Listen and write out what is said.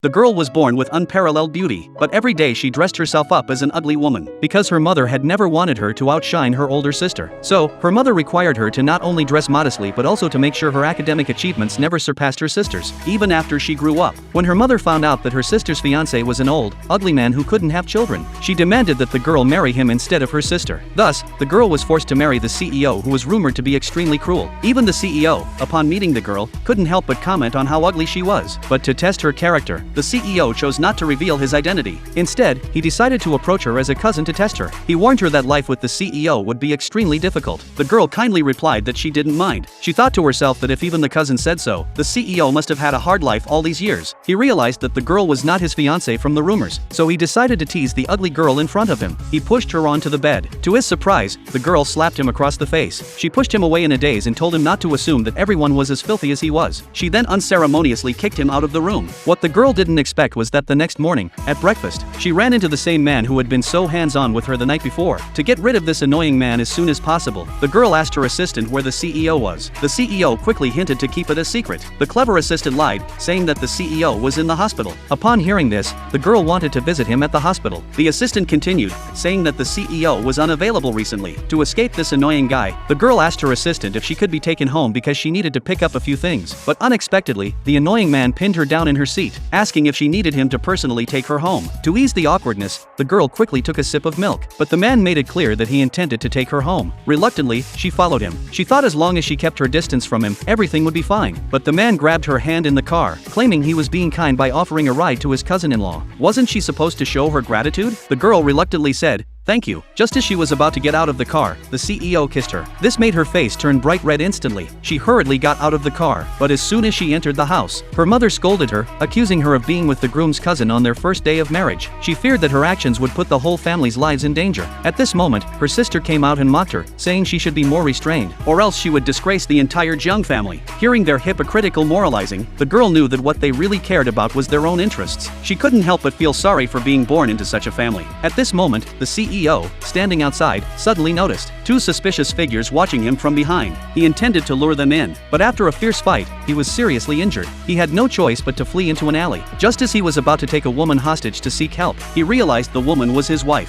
The girl was born with unparalleled beauty, but every day she dressed herself up as an ugly woman, because her mother had never wanted her to outshine her older sister. So, her mother required her to not only dress modestly but also to make sure her academic achievements never surpassed her sister's, even after she grew up. When her mother found out that her sister's fiancé was an old, ugly man who couldn't have children, she demanded that the girl marry him instead of her sister. Thus, the girl was forced to marry the CEO, who was rumored to be extremely cruel. Even the CEO, upon meeting the girl, couldn't help but comment on how ugly she was. But to test her character, the CEO chose not to reveal his identity. Instead, he decided to approach her as a cousin to test her. He warned her that life with the CEO would be extremely difficult. The girl kindly replied that she didn't mind. She thought to herself that if even the cousin said so, the CEO must have had a hard life all these years. He realized that the girl was not his fiancée from the rumors, so he decided to tease the ugly girl in front of him. He pushed her onto the bed. To his surprise, the girl slapped him across the face. She pushed him away in a daze and told him not to assume that everyone was as filthy as he was. She then unceremoniously kicked him out of the room. What the girl didn't expect was that the next morning, at breakfast, she ran into the same man who had been so hands-on with her the night before. To get rid of this annoying man as soon as possible, the girl asked her assistant where the CEO was. The CEO quickly hinted to keep it a secret. The clever assistant lied, saying that the CEO was in the hospital. Upon hearing this, the girl wanted to visit him at the hospital. The assistant continued, saying that the CEO was unavailable recently. To escape this annoying guy, the girl asked her assistant if she could be taken home because she needed to pick up a few things. But unexpectedly, the annoying man pinned her down in her seat, asking if she needed him to personally take her home. To ease the awkwardness, the girl quickly took a sip of milk, but the man made it clear that he intended to take her home. Reluctantly, she followed him. She thought as long as she kept her distance from him, everything would be fine. But the man grabbed her hand in the car, claiming he was being kind by offering a ride to his cousin-in-law. Wasn't she supposed to show her gratitude? The girl reluctantly said, "Thank you." Just as she was about to get out of the car, the CEO kissed her. This made her face turn bright red instantly. She hurriedly got out of the car, but as soon as she entered the house, her mother scolded her, accusing her of being with the groom's cousin on their first day of marriage. She feared that her actions would put the whole family's lives in danger. At this moment, her sister came out and mocked her, saying she should be more restrained, or else she would disgrace the entire Jung family. Hearing their hypocritical moralizing, the girl knew that what they really cared about was their own interests. She couldn't help but feel sorry for being born into such a family. At this moment, the CEO, standing outside, suddenly noticed two suspicious figures watching him from behind. He intended to lure them in, but after a fierce fight, he was seriously injured. He had no choice but to flee into an alley. Just as he was about to take a woman hostage to seek help, he realized the woman was his wife.